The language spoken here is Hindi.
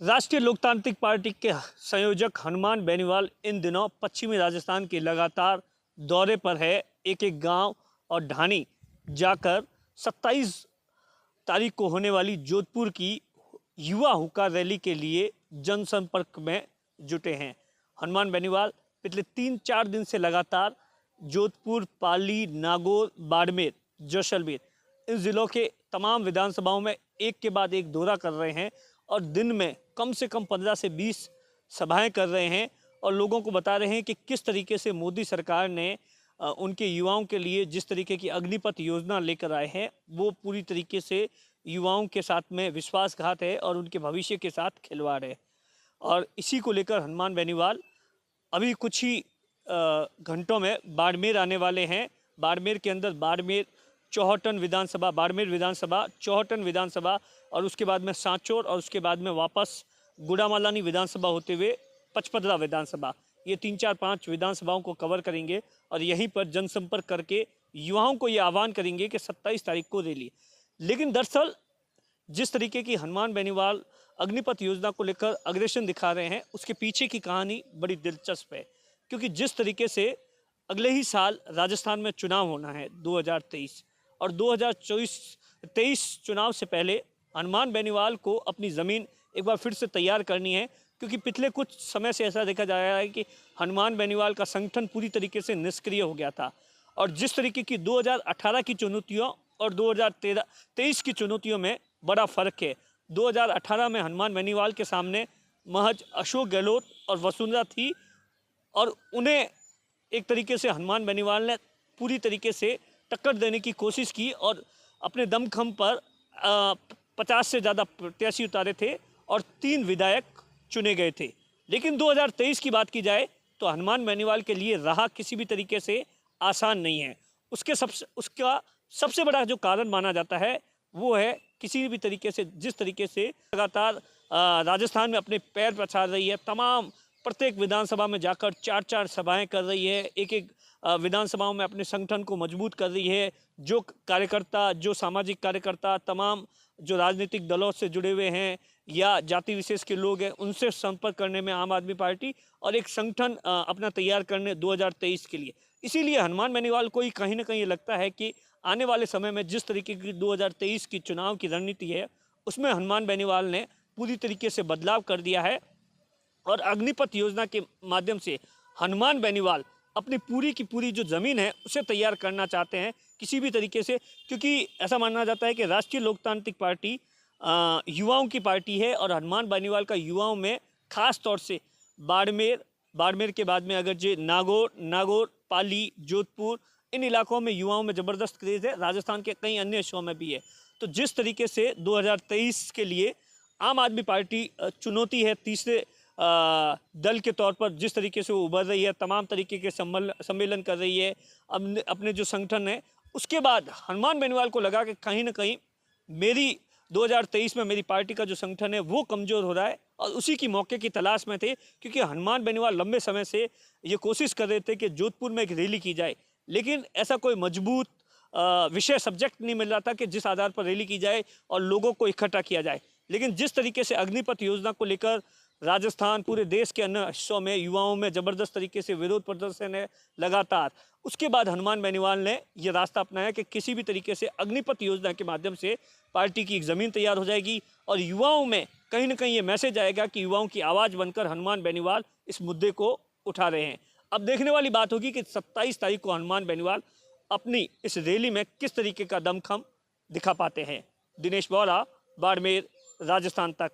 राष्ट्रीय लोकतांत्रिक पार्टी के संयोजक हनुमान बेनीवाल इन दिनों पश्चिमी राजस्थान के लगातार दौरे पर है। एक एक गांव और ढाणी जाकर 27 तारीख को होने वाली जोधपुर की युवा हुक्का रैली के लिए जनसंपर्क में जुटे हैं। हनुमान बेनीवाल पिछले 3-4 दिन से लगातार जोधपुर, पाली, नागौर, बाड़मेर, जैसलमेर इन जिलों के तमाम विधानसभाओं में एक के बाद एक दौरा कर रहे हैं और दिन में कम से कम 15 से 20 सभाएं कर रहे हैं और लोगों को बता रहे हैं कि किस तरीके से मोदी सरकार ने उनके युवाओं के लिए जिस तरीके की अग्निपथ योजना लेकर आए हैं वो पूरी तरीके से युवाओं के साथ में विश्वासघात है और उनके भविष्य के साथ खिलवाड़ है। और इसी को लेकर हनुमान बेनीवाल अभी कुछ ही घंटों में बाड़मेर आने वाले हैं। बाड़मेर के अंदर बाड़मेर चौहटन विधानसभा, बाड़मेर विधानसभा, चौहटन विधानसभा और उसके बाद में सांचौर और उसके बाद में वापस गुड़ामालानी विधानसभा होते हुए पचपदरा विधानसभा, ये 3-4-5 विधानसभाओं को कवर करेंगे और यहीं पर जनसंपर्क करके युवाओं को ये आह्वान करेंगे कि 27 तारीख को रैली। लेकिन दरअसल जिस तरीके की हनुमान बेनीवाल अग्निपथ योजना को लेकर अग्रेशन दिखा रहे हैं उसके पीछे की कहानी बड़ी दिलचस्प है, क्योंकि जिस तरीके से अगले ही साल राजस्थान में चुनाव होना है 2023 और 2023 चुनाव से पहले हनुमान बेनीवाल को अपनी ज़मीन एक बार फिर से तैयार करनी है, क्योंकि पिछले कुछ समय से ऐसा देखा जा रहा है कि हनुमान बेनीवाल का संगठन पूरी तरीके से निष्क्रिय हो गया था। और जिस तरीके की 2018 की चुनौतियों और 2023 की चुनौतियों में बड़ा फ़र्क है। 2018 में हनुमान बेनीवाल के सामने महज अशोक गहलोत और वसुंधरा थी और उन्हें एक तरीके से हनुमान बेनीवाल ने पूरी तरीके से टक्कर देने की कोशिश की और अपने दमखम पर 50 से ज़्यादा प्रत्याशी उतारे थे और 3 विधायक चुने गए थे। लेकिन 2023 की बात की जाए तो हनुमान बेनीवाल के लिए राह किसी भी तरीके से आसान नहीं है। उसका सबसे बड़ा जो कारण माना जाता है वो है किसी भी तरीके से जिस तरीके से लगातार राजस्थान में अपने पैर पसार रही है, तमाम प्रत्येक विधानसभा में जाकर 4-4 सभाएं कर रही है, एक विधानसभाओं में अपने संगठन को मजबूत कर रही है। जो कार्यकर्ता, जो सामाजिक कार्यकर्ता, तमाम जो राजनीतिक दलों से जुड़े हुए हैं या जाति विशेष के लोग हैं, उनसे संपर्क करने में आम आदमी पार्टी और एक संगठन अपना तैयार करने 2023 के लिए। इसीलिए हनुमान बेनीवाल को ही कहीं ना कहीं ये लगता है कि आने वाले समय में जिस तरीके की 2023 की चुनाव की रणनीति है उसमें हनुमान बेनीवाल ने पूरी तरीके से बदलाव कर दिया है और अग्निपथ योजना के माध्यम से हनुमान बेनीवाल अपनी पूरी की पूरी जो ज़मीन है उसे तैयार करना चाहते हैं किसी भी तरीके से, क्योंकि ऐसा माना जाता है कि राष्ट्रीय लोकतांत्रिक पार्टी युवाओं की पार्टी है और हनुमान बेनीवाल का युवाओं में खास तौर से बाड़मेर के बाद में अगर जो नागौर, पाली, जोधपुर इन इलाकों में युवाओं में ज़बरदस्त क्रेज़ है। राजस्थान के कई अन्य हिस्सों में भी है। तो जिस तरीके से 2023 के लिए आम आदमी पार्टी चुनौती है तीसरे दल के तौर पर, जिस तरीके से वो उभर रही है, तमाम तरीके के सम्मेलन कर रही है अपने जो संगठन है, उसके बाद हनुमान बेनीवाल को लगा कि कहीं ना कहीं मेरी 2023 में मेरी पार्टी का जो संगठन है वो कमज़ोर हो रहा है और उसी की मौके की तलाश में थे, क्योंकि हनुमान बेनीवाल लंबे समय से ये कोशिश कर रहे थे कि जोधपुर में एक रैली की जाए, लेकिन ऐसा कोई मजबूत विषय सब्जेक्ट नहीं मिल रहा था कि जिस आधार पर रैली की जाए और लोगों को इकट्ठा किया जाए। लेकिन जिस तरीके से अग्निपथ योजना को लेकर राजस्थान, पूरे देश के अन्य हिस्सों में युवाओं में ज़बरदस्त तरीके से विरोध प्रदर्शन है लगातार, उसके बाद हनुमान बेनीवाल ने यह रास्ता अपनाया कि किसी भी तरीके से अग्निपथ योजना के माध्यम से पार्टी की एक ज़मीन तैयार हो जाएगी और युवाओं में कहीं ना कहीं ये मैसेज आएगा कि युवाओं की आवाज़ बनकर हनुमान बेनीवाल इस मुद्दे को उठा रहे हैं। अब देखने वाली बात होगी कि 27 तारीख को हनुमान बेनीवाल अपनी इस रैली में किस तरीके का दमखम दिखा पाते हैं। दिनेश बोरा, बाड़मेर, राजस्थान तक।